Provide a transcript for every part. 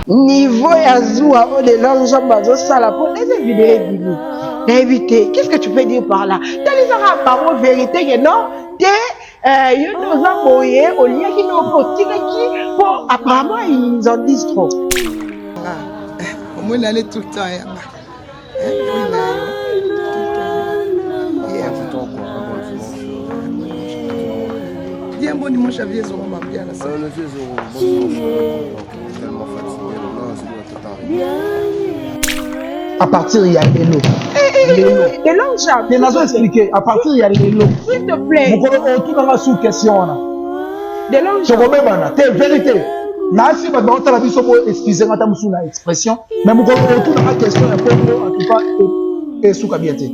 niveau ya Zoua au de l'enjambe ça la pour les vidéos éviter. Qu'est-ce que tu peux dire par là? T'as les arabes par vérité que non? T'es yo nous envoyé au lien qui nous potique qui bon apparemment ils en disent trop. Au moins aller tout le temps. Bien bon dimanche à Vieux Zoro bien là. À partir il y a des lots. De l'enjambe. Je n'ai pas expliqué. À partir il y a des lots. S'il te plaît. Vous connaissez tout dans la sous-question là. De l'enjambe. C'est même là. C'est vérité. Là si bah dans la vie so excusez-moi ta musu na expression mais vous connaissez tout dans la question un peu en tout cas et sous kabiate.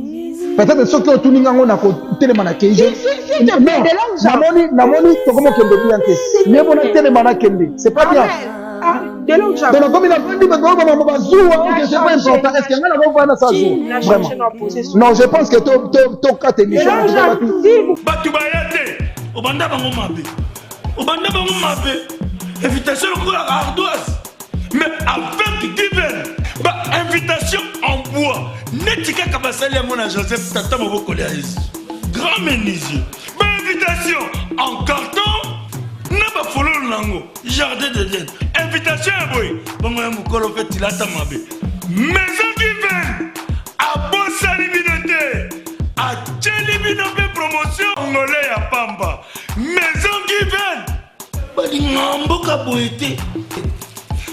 Peut-être ceux qui ont tout n'ingango na ko tellement na keje. S'il te plaît, de l'enjambe. Namoni to comment kende bien te. Mais bon tellement na kende. C'est pas bien. De l'enjambe. Donc comme il a dit mais comment maman Zoua que c'est pas important. Est-ce qu'il y en a va na ça Zoua? Vraiment. Non, je pense que to ka te mission. Batu bayate. Obanda bango mabe. Obanda bango mabe. Invitation à ardoise. Mais avec divers. Invitation en bois. Netika Kabasali à mon Joseph Tata Moboko Léaïs. Grand menuisier. Invitation en carton. N'a pas follow lango. Jardin de Dieu. Invitation à boy. Bon, moi, mon colo fait il a ta mabe. Maison divers. À Bossa Libinoté. À Tchelibinoté promotion. Angolais à Pamba. Maison divers.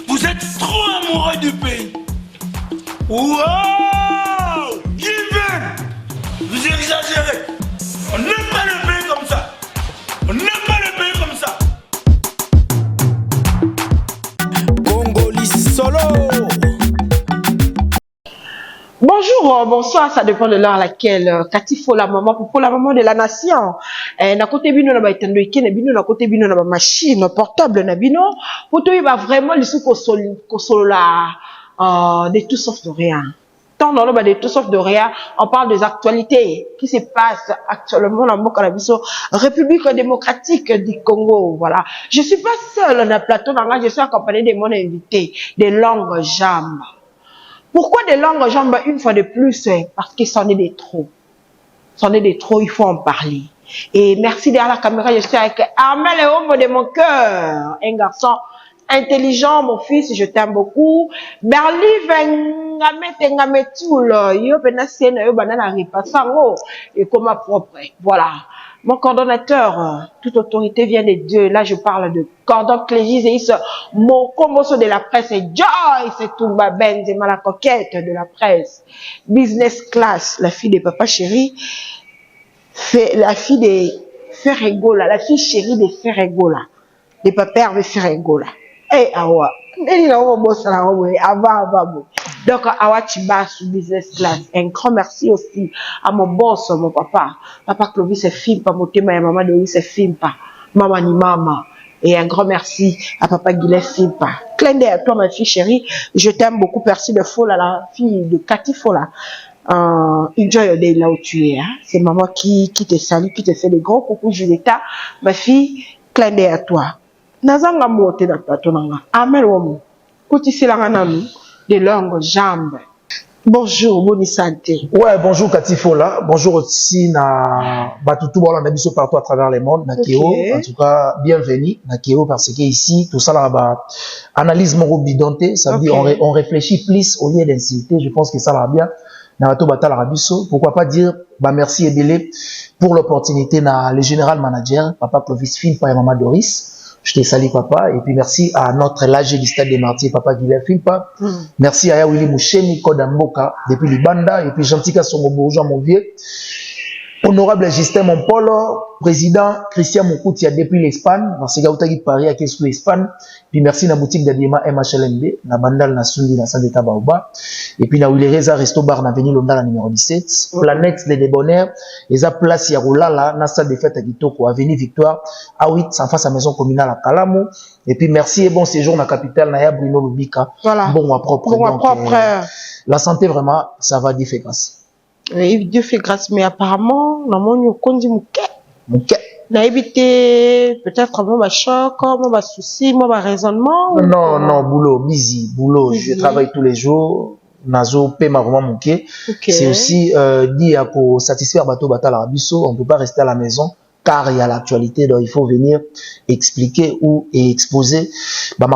Vous êtes trop amoureux du pays. Wow! Given! Vous exagérez. On n'aime pas le pays comme ça. On n'aime pas le pays comme ça. Congolais solo. Bonjour, bonsoir, ça dépend de l'heure à laquelle Cathy faut la maman pour la maman de la nation. Na côté bino na ba itando ikene bino na côté bino na ba machine portable na bino pour toi il va vraiment le sous la de tout sauf de rien. Tant dans le bas de tout sauf de rien, on parle des actualités qui se passent actuellement dans la République démocratique du Congo. Voilà. Je suis pas seule dans le plateau, je suis accompagnée de mon invité, de longues jambes. Pourquoi des longues jambes une fois de plus? Parce que c'en est des trop. C'en est des trop, il faut en parler. Et merci derrière la caméra, je suis avec Armel et homme de mon cœur. Un garçon intelligent, mon fils, je t'aime beaucoup. Berli et comme propre. Voilà. Mon coordonnateur, toute autorité vient de Dieu. Là, je parle de Cordon Clégis et mon commotion de la presse est Joyce Toumba Benzema, la coquette de la presse. Business class, la fille de papa chéri, la fille de Ferregola, la fille chérie de Ferregola, de papa Hervé Ferregola. Eh, awa. Donc, awa Chiba sous business class. Un grand merci aussi à mon boss, mon papa. Papa Clovis se filme pas, mon thème, maman de lui se filme pas. Maman ni maman. Et un grand merci à papa Guilet filme pas. Clin d'œil à toi, ma fille chérie. Je t'aime beaucoup. Merci de Fola, la fille de Cathy Fola. Enjoy your day là où tu es. Hein. C'est maman qui te salue, qui te fait des gros coucou, Julieta. Ma fille, clin d'œil à toi. Nazanga mote na plateau nanga. Amel womo. Kuti silanga nanu de longues jambes. Bonjour, bonne santé. Ouais, bonjour Cathy Fola. Bonjour aussi na Batutu Bola Nabiso partout à travers le monde. Na Keo. En tout cas, bienvenue na Keo parce que ici, tout ça là, bah, analyse mon bidonté. Ça veut dire on réfléchit plus au lieu d'insulter. Je pense que ça va bien. Na Bato Batala Rabiso. Pourquoi pas dire, bah, merci Ebele pour l'opportunité na le général manager, papa Clovis Philippe et maman Doris. Je te salue, papa. Et puis, merci à notre l'AG du Stade des Martyrs, papa Guilherme Philpa. Merci à Yawili Moucheni, Kodamboka, depuis Libanda. Et puis, Gentil Songo Bourgeois, mon vieux. Honorable Justin Monpolo, président Christian Moukoutia depuis l'Espagne. Parce que Gautagi Paris à Kestou Espagne. Puis, merci à la boutique d'Adiema MHLMB, la Bandal Nasundi, la salle d'État Baoba. Et puis, na Reza Resto Bar, na Veni Londa, la numéro 17. Planète des Débonnaires. Et ça place Yaroula, là, na salle de fête à Kitoko, Avenue Victoire, A8, en face à maison communale à Kalamou. Et puis, merci et bon séjour dans la capitale, Naya Bruno Lubika. Voilà. Bon, à propre. Bon, à propre. La santé, vraiment, ça va, Dieu fait grâce. Oui, Dieu fait grâce, mais apparemment, non, mon kondi mouké. Mouké. n'a évité peut-être moi choc, moi souci, moi raisonnement. Non, boulot, boulot. Je travaille tous les jours. Nazo paiement vraiment manqué. C'est aussi dit à pour satisfaire bateau batal arabiso, on peut pas rester à la maison car il y a l'actualité, donc il faut venir expliquer ou exposer. En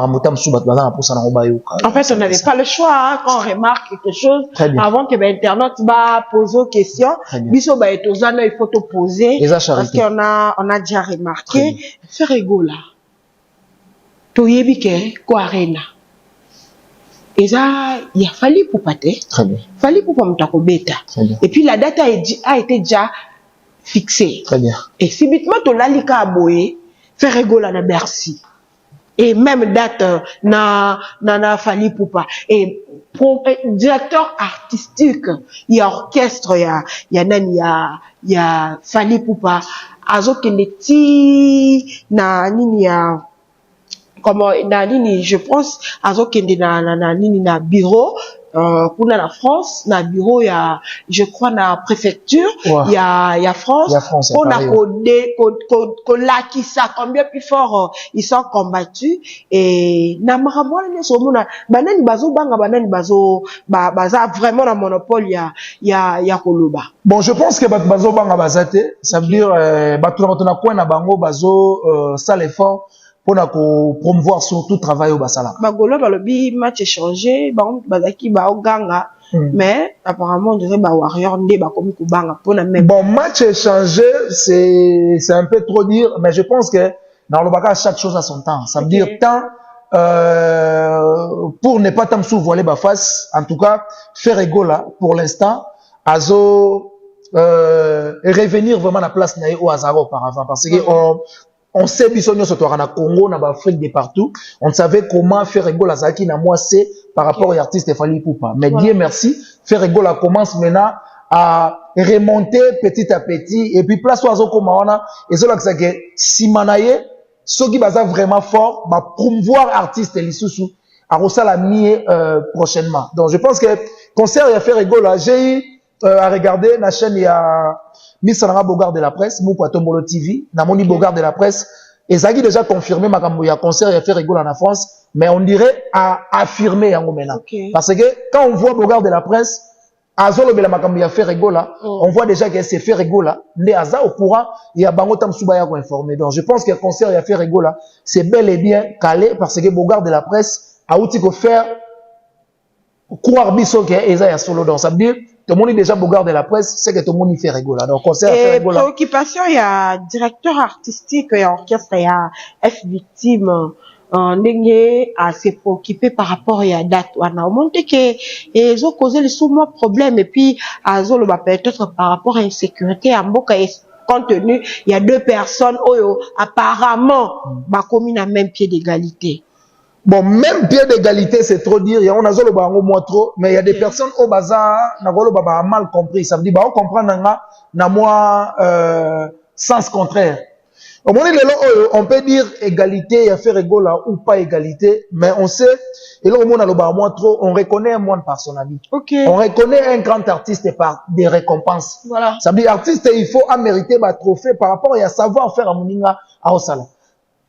fait, on n'avait pas le choix hein, quand on remarque quelque chose avant que l'internet va poser aux questions. Biso ba etozana il faut te poser parce qu'on a déjà remarqué faire rigolo. Toyebi ke ko arena. Et ça, il a fallu pour pâter. Très bien. Fallu pour m'tako bêta. Et puis la date a été déjà fixée. Très bien. Et subitement, ton lalika aboye, faire rigoler na Bercy. Et même date, na fallu pour pas. Et pour directeur artistique, il y a orchestre, il y a fallu pour pas. Azo keneti, na nini ya, comment je pense azo kende na bureau pour la France na bureau il y a je crois na préfecture il y a France on a la qui ça combien plus fort ils sont combattus et na maramona ne so mona banani bazo banga banani bazo baza vraiment la monopole il y a koloba. Bon, je pense que bazo banga bazate ça veut dire bato na quoi na bango bazo ça l'effort pour promouvoir surtout travail au basala. Bagolo balobi match échangé, bazaki ba oganga, mais apparemment on dirait ba warrior ndé ba komi kubanga pour na même. Bon, match échangé, c'est un peu trop dire, mais je pense que dans le baka chaque chose a son temps. Ça veut dire temps pour ne pas tant sous-voiler ba face, en tout cas faire égola pour l'instant, azo revenir vraiment à la place naïe au hasard auparavant parce que on sait bisogno surtout na Congo na Afrique de partout on savait comment faire rigolo azaki na moi c'est par rapport aux artistes Fally Ipupa mais Dieu merci faire rigolo commence maintenant à remonter petit à petit et puis place oiseau comme on a et cela que si manaye ceux qui baza vraiment fort va promouvoir artistes lisusu à rosala mie prochainement donc je pense que concert il a fait rigolo j'ai à regarder la chaîne il y a Miss Sananga Bogard de la presse, Moukwa Tombolo TV, Namoni Bogard de la presse, et ça a déjà confirmé Makambo, il y a concert, il y a fait rigolo en France, mais on dirait à affirmer en maintenant. Parce que quand on voit Bogard de la presse, Azolo Bela Makambo, il y a fait rigolo, on voit déjà qu'il s'est fait rigolo, les Aza au courant, il y a Bango Tam Soubaya qui informé. Donc je pense que le concert, il y a fait rigolo, c'est bel et bien calé, parce que Bogard de la presse a outil que faire croire biso que Eza ya solo donc ça veut dire tout le monde est déjà Bogard de la presse c'est que tout le monde y fait rigoler donc concert fait rigoler préoccupation il y a directeur artistique et orchestre il y a F victime ndenge à se préoccuper par rapport à date on a monté que ils ont causé le sous-moi problème et puis azo le peut-être par rapport à insécurité à mboka compte tenu il y a deux personnes apparemment ba commis na même pied d'égalité. Bon, même pied d'égalité, c'est trop dire. Il y a un azolo bango moins trop, mais il y a des personnes au bazar, nagolo baba mal compris. Ça veut dire, bah, on comprend na moi, sens contraire. Au moment où on peut dire égalité, il y a fait rigolo ou pas égalité, mais on sait, et là, au moment où moins trop, on reconnaît un moine par son ami. On reconnaît un grand artiste par des récompenses. Voilà. Ça veut dire, artiste, il faut mériter ma trophée par rapport à savoir faire à Moninga, à Osala.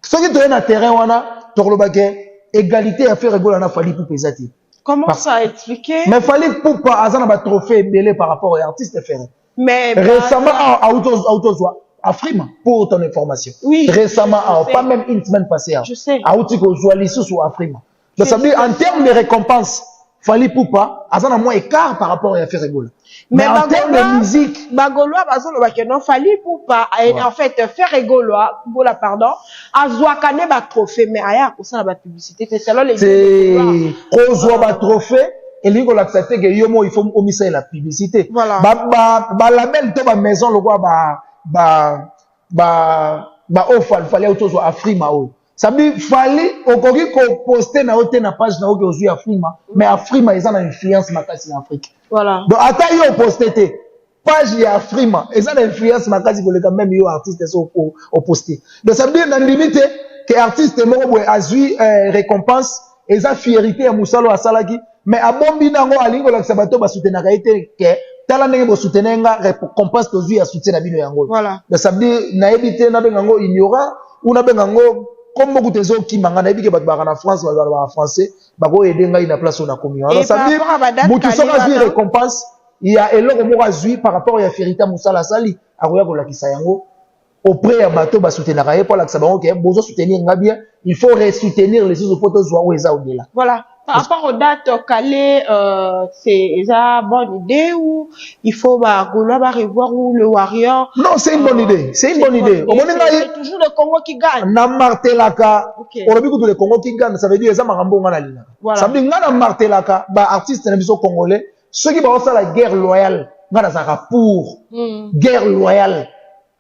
Ce qui est un terrain, on a, torlobaké, égalité à faire rigolo na Fally Ipupa ezati. Comment ça expliquer? Mais Fally Ipupa azana ba trophée belé par rapport aux artistes ferrés. Mais récemment à Autozwa Afrima pour ton information. Oui. Récemment pas même une semaine passée. Je sais. À Autozwa sous Afrima. Donc ça veut dire en termes de récompenses Fally Ipupa azana moins écart par rapport à faire rigolo. Mais en termes de musique, Bagoloa bazolo bakeno Fally Ipupa en fait faire rigoloa, bola pardon, azwakane ba trophée mais aya ko ça la publicité c'est selon les c'est kozwa ba trophée et lingo l'accepter que yomo il faut omisa la publicité. Voilà. Ba label to ba maison le quoi ba ofal fallait autour Afrima o. Ça veut dire Fally okoki ko poster na hote na page na oki ozu Afrima mais Afrima ils ont une influence makasi en Afrique. Voilà. Donc ata yo poster page ya Afrima ils ont une influence makasi pour les quand même yo artistes au poster. Donc ça veut dire dans limite que artiste moko boy azui récompense et ça fierté ya musalo asalaki mais abombi nango alingo la sabato ba soutenaka été que tala ndenge bo soutenir nga récompense to zui ya soutien na bino yango. Voilà. Ça veut dire na ebité na bengango ignorant ou na bengango comme beaucoup de gens qui mangana ebike ba en France ba français ba ko aider nga ina place na communion. Alors ça veut dire mutu soka zui récompense il y a eloko moko zui par rapport ya Ferita Musala sali akoya ko lakisa yango auprès ya bato ba soutenir ka pour la sabango ke bozo soutenir nga bien il faut re-soutenir les autres photos zo eza au-delà. Voilà. Par rapport aux dates calées, c'est une bonne idée ou il faut revoir où le Warrior. Non, c'est une bonne idée. C'est une bonne idée. C'est toujours le Congo qui gagne. Na martelaka. On a vu que le Congo qui gagne, ça veut dire que ça marambo ngana lina. Ça veut dire que na martelaka, ba artiste na biso congolais, ceux qui vont faire la guerre loyale, ngana zaka pour guerre loyale.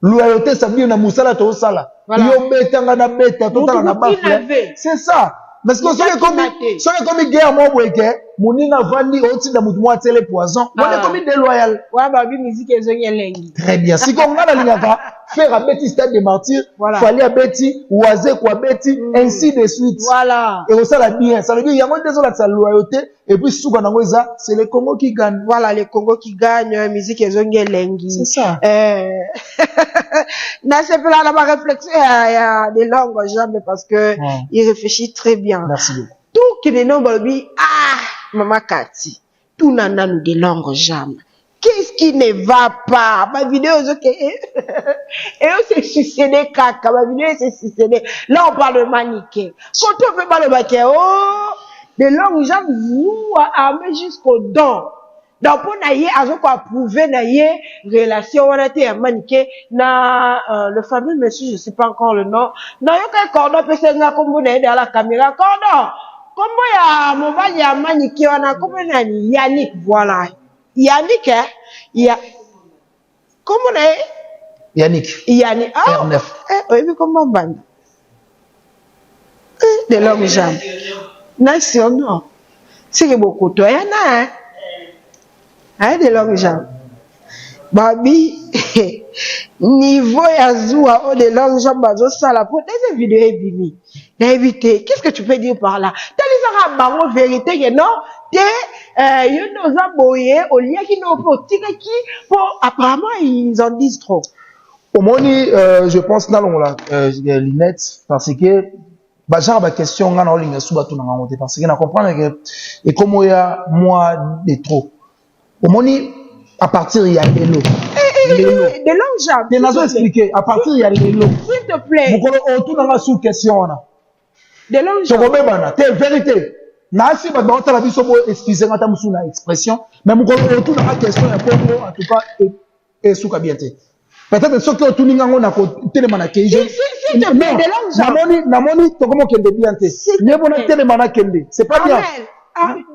Loyauté, ça veut dire na musala to sala. Yo betanga na beta, totala na bafle. C'est ça. Parce que c'est comme guerre moi weke moninga vandi otinda mutu moi tele poison on est comme déloyal ouais ba bi musique ezongi elengi très bien si comme ngana lingaka faire à Betty stade de martyrs fallait à Betty oaser quoi Betty ainsi de suite voilà et ça la bien ça veut dire il y a moins de sa loyauté et puis souka nango ça c'est le Congo qui gagne voilà le Congo qui gagne musique ezongi elengi c'est ça na c'est pas là ma réflexion il y a des longues jambes parce que il réfléchit très bien. Merci beaucoup. Tout qui est non balobi maman Cathy tout nana nous des longues jambes. Qu'est-ce qui ne va pas? Ma vidéo ok et on s'est suicidé caca ma vidéo s'est suicidé. Là on parle de maniquet. Quand on fait pas le baquet des longues jambes vous armés jusqu'au dents. Donc pour naïe azo ko approuver naïe relation on a été maniqué na le fameux monsieur je sais pas encore le nom na yo ka cordon pese nga kombo na dans la caméra cordon kombo ya mobali ya maniqué on a kombo na Yannick voilà Yannick ya kombo na Yannick R9 oui comment bande de l'homme jambe nation non c'est que beaucoup toi yana de longues jambes. Babi, niveau yazua, de longues jambes, bazo sala pour des vidéos ébini. D'éviter. Qu'est-ce que tu peux dire par là? T'as les arabes, en vérité, que non? T'es, you nous a boyé, au lieu qu'ils n'ont pas, qui, pour, apparemment, ils en disent trop. Au moins, je pense, dans l'inette, parce que, bah, genre, ma question, on a en ligne, sous bateau, parce que, on comprend que, et comment il y a, moi, de trop. Au moins, à partir il y a des lots. Des longues jambes. Je vais expliquer. À partir il y a des lots. S'il te plaît. Vous connaissez tout dans la sous-question. Des longues jambes. C'est vérité. Nasi ba ba tala biso bo excusez-moi ta musuna expression mais vous connaissez tout dans la question ya Congo en tout cas et souka bien té. Peut-être ce que tout ningango na ko telema na keje. S'il te plaît, des longues jambes. Namoni to comment kende bien té. Ne bona telema na kende. C'est pas bien.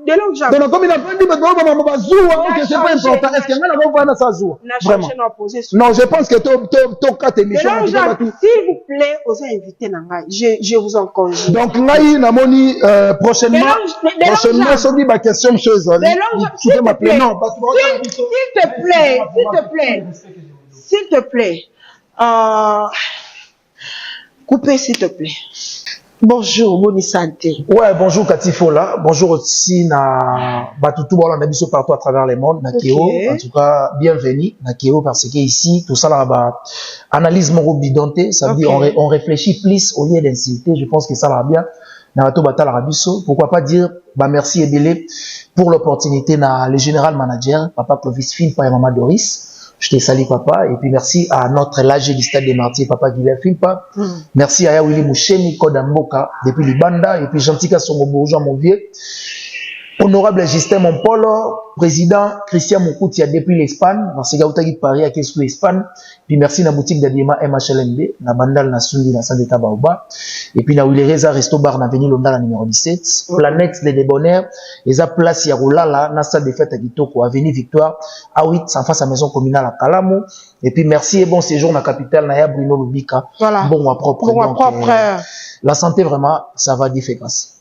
De longues jambes. Donc, comme il a pas dit, mais c'est pas important. Est-ce qu'il y a un peu ça joue? Vraiment. Non, je pense que ton cas est mission. S'il vous plaît, osez inviter Nangai. Je vous en conjure. Donc, Nangai, Namoni, prochainement, on dit ma question, chose. S'il te plaît. S'il te plaît. Coupez, s'il te plaît. Bonjour, Boni Santé. Ouais, bonjour Katifola. Bonjour aussi na Batutu Bola Nabiso partout à travers le monde. Nakeo, en tout cas, bienvenue. Nakeo, parce que ici, tout ça là, bah, analyse mon bidonté. Ça veut dire, on réfléchit plus au lieu d'insulter. Je pense que ça va bien. Nabato Batal Rabiso. Pourquoi pas dire, bah, merci Ebele pour l'opportunité na le général manager, Papa Clovis Philpa et Maman Doris. Je te salue, papa. Et puis, merci à notre l'âge du stade des Martyrs, papa Guilherme Philpa. Merci à Yawili Moucheni, Kodamboka, depuis Libanda. Et puis, Gentika Songo Bourgeois, mon vieux. Honorable Justin Mompolo, président Christian Moukoutia depuis l'Espagne. Merci Gautagi Paris, à Kessu l'Espagne. Puis, merci na boutique d'Adiema MHLMB, na Bandal, na Sundi, na Sandeta Baoba. Et puis, na Willereza Resto Bar, na Avenue Londala, numéro 17. Planète des Débonnaires. Et ça place Yaroulala, na salle de fête à Kitoko, Avenue Victoire. A8, en face à maison communale à Kalamo. Et puis, merci et bon séjour na capitale, na Bruno Lubika. Voilà. Bon, moi propre. Bon, moi propre. La santé, vraiment, ça va Dieu fait grâce.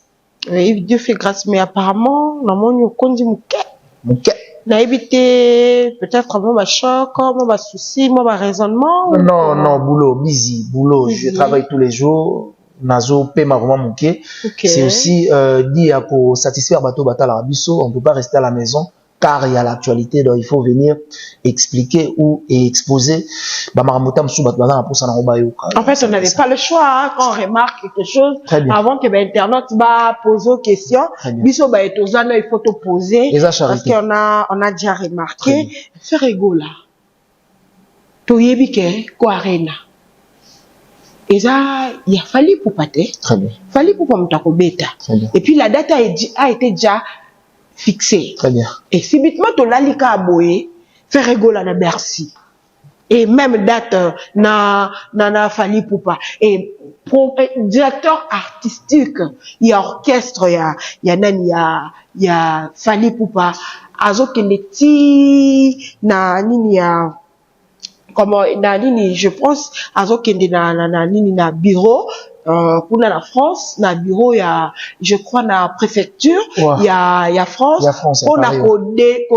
Oui, Dieu fait grâce, mais apparemment, na mon kondi mouké. Mouké. Na évité, peut-être, moi, choc, moi, souci, moi, raisonnement. Non, non, boulot, busy, boulot. Je travaille tous les jours. Nazo, paiement, vraiment mouké. C'est aussi, dit à satisfaire bateau batal arabiso. On peut pas rester à la maison. car il y a l'actualité, donc il faut venir expliquer ou exposer. En fait, on n'avait pas le choix, hein, quand on remarque quelque chose, avant que l'internet va poser aux questions, il faut te poser, parce qu'on a déjà remarqué, c'est rigolo. Toyebike, quoi, arena. Et ça, il a fallu pour pâter. Très bien. Fallu pour bêta. Et puis la date a été déjà fixée. Très bien. Et si bitement tu l'as li ka boye, faire rigoler na Bercy. Et même date na fallu pour pas. Et pour directeur artistique, il y a orchestre, il y a fallu pour pas. Azo keneti na nini ya comment na nini, je pense azo kende na nini na bureau pour la France na bureau ya je crois na préfecture il y a France on a codé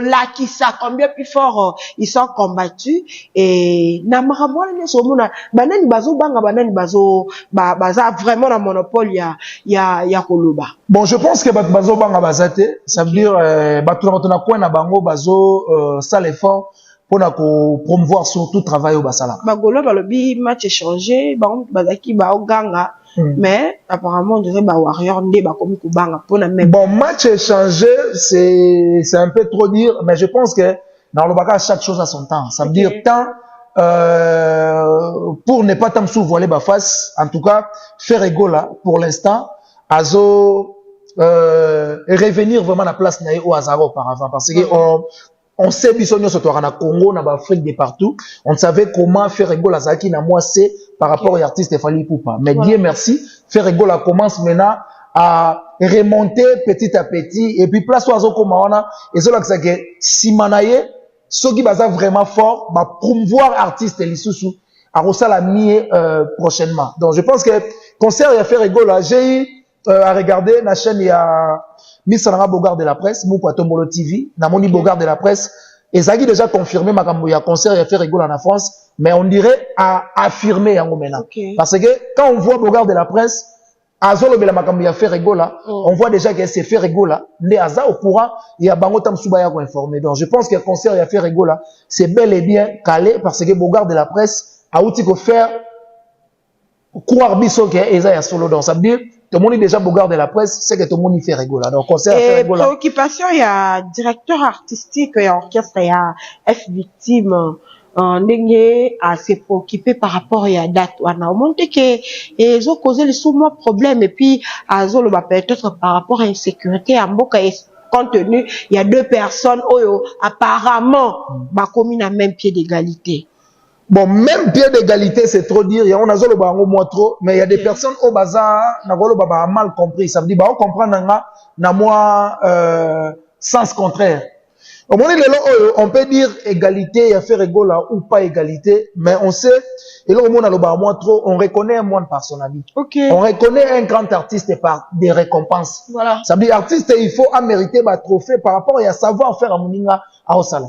là qui ça combien plus fort ils sont combattus et na maramona ne somona banani bazo banga banani bazo baza vraiment na monopole ya koloba. Bon, je pense que bazo banga bazate, ça veut dire batu na point na bango bazo ça l'effort pour promouvoir surtout travail au basala. Bagolo balobi match échangé, bazaki ba oganga, mais apparemment on dirait ba warrior ndé ba komi kubanga pour na même. Bon, match échangé, c'est un peu trop dire, mais je pense que dans le baka chaque chose a son temps. Ça veut dire temps pour ne pas tant voiler ba face, en tout cas faire rigola pour l'instant, azo revenir vraiment à la place naïe au hasard auparavant parce que on sait bisogno sur na Congo na Afrique de partout on savait comment faire rigola zaki na moi c'est par rapport aux artistes Fally Ipupa mais Dieu merci faire rigola commence maintenant à remonter petit à petit et puis place oiseau comme on a et cela que ça que si manaye ceux qui baza vraiment fort va promouvoir artistes lisusu à Rosala mié prochainement donc je pense que concert il a fait rigola j'ai eu à regarder la chaîne il y a Miss Sanara Bogard de la presse, Moukwa Tombolo TV, Namoni Bogard de la presse, et ça qui déjà confirmé Makambo, il y a concert, il a fait rigolo en France, mais on dirait à affirmer en maintenant. Parce que quand on voit Bogard de la presse, Azolo Bela Makambo, il a fait rigolo, on voit déjà qu'il s'est fait rigolo, les Aza au courant, il y a Bango Tamsoubaya qui informé. Donc je pense que le concert, il a fait rigolo, c'est bel et bien calé, parce que Bogard de la presse a outil qu'on faire croire biso que Eza ya solo dans ça veut dire tout le monde est déjà Bogard de la presse c'est que tout le monde y fait rigola donc concert fait rigola préoccupation il y a directeur artistique il y a orchestre il y a F victime ndenge à se préoccuper par rapport à date wana on monte que ils ont causé le sous-moi problème et puis azolo ba peut-être par rapport à insécurité à mboka compte tenu il y a deux personnes oyo apparemment ba commis na même pied d'égalité. Bon, même pied d'égalité, c'est trop dire. Il y a un azolo bango moins trop, mais il y a des personnes au bazar, nagolo baba mal compris. Ça veut dire, bah, on comprend na moi, sens contraire. Au moment on peut dire égalité, il y a fait rigola ou pas égalité, mais on sait, et là, au moment où moins trop, on reconnaît un moine par son avis. On reconnaît un grand artiste par des récompenses. Voilà. Ça veut dire, artiste, il faut mériter ma trophée par rapport à savoir faire à Mouninga, à Osala.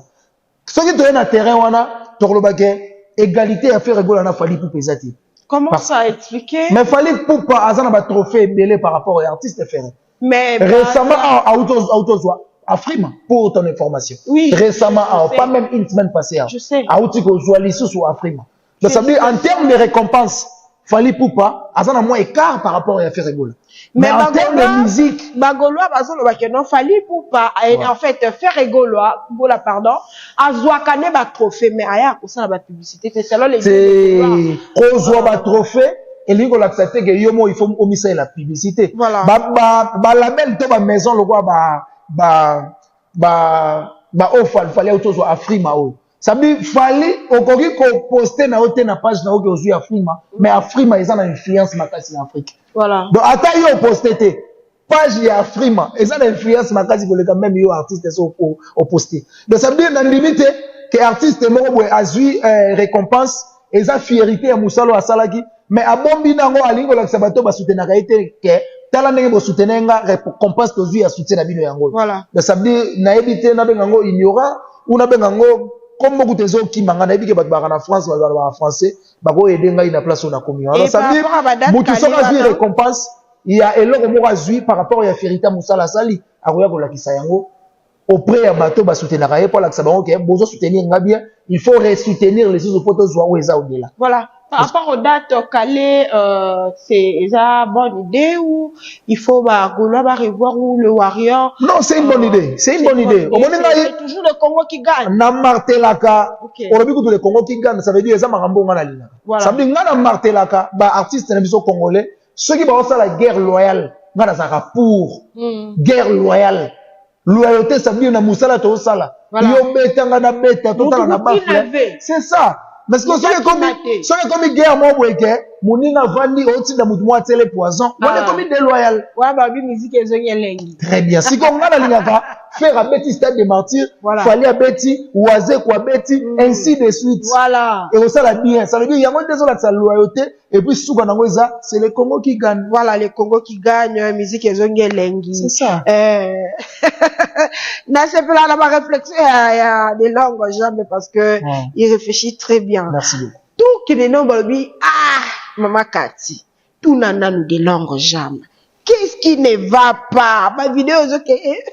Ce qui est un terrain, on a, Torlobake, égalité à faire rigoler na Fally Ipupa ezati. Comment ça a expliqué? Mais Fally Ipupa azana ba trophée belé par rapport aux artistes ferrés. Mais récemment à Autozoa Afrima pour ton information. Oui. Récemment pas même une semaine passée. Je sais. À Autozoa lisusu Afrima. Donc ça veut dire en termes de récompenses Fally Ipupa azana moins écart par rapport à faire rigoler. Mais en termes de musique, Bagoloa bazolo bakeno Fally Ipupa en fait faire rigoloa bola pardon azwakane ba trophée mais aya ko ça ba publicité c'est selon les c'est kozwa ba trophée et lingo l'accepter que yomo il faut omisa la publicité voilà ba label to ba maison le quoi ba ofal fallait autour Afrima o ça veut fallait okoki ko poster na hote na page na oki ozu Afrima mais Afrima ils ont une influence makasi en Afrique. Voilà. Donc, attends, yo posté, page y a Afrima, et ça l'influence makasi pour les quand même yo artistes au posté. Donc, ça veut dire, dans la limite, que artiste mo a eu récompense, et ça fierté à Moussalo à Salaki, mais à bombi nango à lingo la sabato ba soutenir été que tala ndenge bo soutenir nga récompense to zu ya soutien na bino yango. Voilà. Donc, ça veut dire, na ebité na bengango ignorant, ou na bengango comme beaucoup de gens qui mangent na biki ba na France ba français ba ko aider ngai na place on a commis alors ça veut dire mutu soka zui récompense il y a eloko mo azui par rapport à Ferita Moussala Sali akoya ko lakisa yango auprès de bateau, soutenir pour la besoin soutenir bien, il faut re-soutenir les autres photos au-delà. Voilà. Par rapport aux dates calées, c'est une bonne idée ou il faut revoir où le Warrior. Non, c'est une bonne idée. C'est une bonne idée. C'est toujours le Congo qui gagne. Na martelaka. On a vu que le Congo qui gagne, ça veut dire ça marambo ngana lina. Ça veut dire ngana martelaka, artiste na biso congolais, ceux qui vont faire la guerre loyale, ngana zaka pour guerre loyale. Loyauté, ça veut dire na musala to sala. Yo betanga na beta total na bafle. C'est ça. Parce que si on est comme guerre, moi, Mounina Vandi, au-dessus de Moutmoua, télé poison, on est comme déloyal. Ouais, babi, musique, et très bien. Si on a la ligne faire un petit stade de martyrs, fallait un petit, oiser quoi, petit, ainsi de suite. Voilà. Et on ça la bien. Ça veut dire, il y a moins de sa loyauté, et puis, c'est le Congo qui gagne. Voilà, le Congo qui gagne, musique, et c'est ça. Là, c'est là, la réflexion, il y a des langues, jamais, parce que il réfléchit très bien. Merci beaucoup. Tout qui est non, Maman Cathy, tout nana nous des langues jamais. Qu'est-ce qui ne va pas? Ma vidéo, ok. Et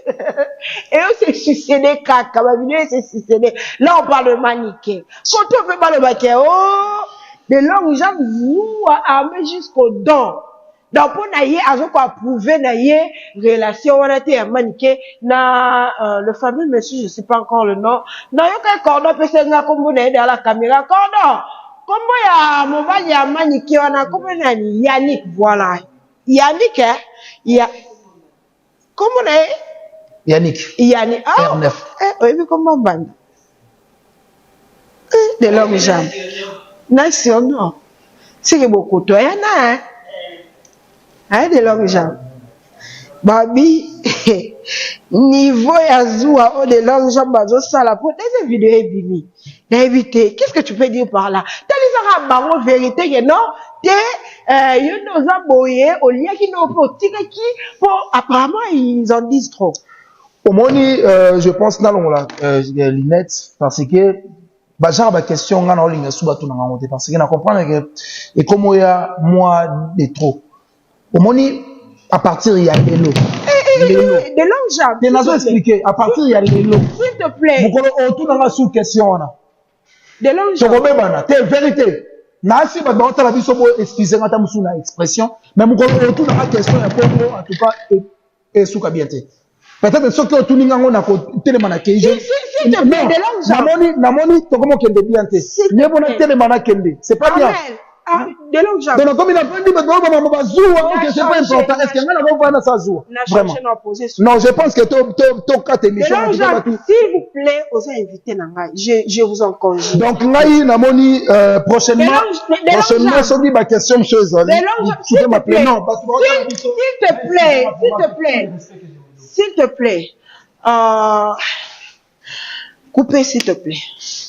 on s'est suicidé caca. Ma vidéo, c'est suicidé. Là, on parle de maniqué. Quand on fait pas le maniqué, oh, des langues jamais, vous, à jusqu'au don. Donc, pour naïe, à ce qu'on a prouvé naïe, relation, on a été à maniqué, le fameux monsieur, je sais pas encore le nom, n'a aucun cordon, peut se faire comme vous n'avez dans la caméra, cordon. Comment il y a mon val, il y a maniqué, on a comme un Yannick, voilà. Yannick, hein, il y a, comment on est? Yannick. Yannick, ah, R9. Oui, mais comment bande? De l'homme jambes. Nation, non. C'est beaucoup, toi, il y en a, hein. Hein, de l'homme jambes. Babi, niveau Yazoua, de l'homme jambes, ça la pour des vidéos ébimi. D'inviter. Qu'est-ce que tu peux dire par là? T'as les arabes, en vérité, que non? Ils nous ont boyé au lieu qu'ils n'ont pas qui, pour, apparemment, ils en disent trop. Au moins, je pense, là, Linette, parce que, genre, la question, on a en ligne, sous bateau, parce que, on comprend que, et comme il y a moins de trop. Au moins, à partir, il y a des lots. De longues jambes. Tu n'as pas expliqué. À partir, il y a des lots. S'il te plaît. On tourne dans la sous-question, de longues jambes. C'est vérité. Nasi ba ba tala biso bo excuser ngata musuna expression mais mon retour dans la question un peu en tout cas et souka bien té peut-être ce que tout ninga ngona ko telema na keje s'il te plaît de longues jambes namoni to comme kende bien té ne bona telema na kende c'est pas bien ah de longues jambes donc comme il a pas dit ba ba bazua que c'est pas important est-ce que ngana va voir ça zoua vraiment non je pense que to quatre émissions s'il vous plaît aux invités nanga je vous en conjure donc ngai namoni prochainement so dit ba question chose s'il te plaît s'il te plaît coupez s'il te plaît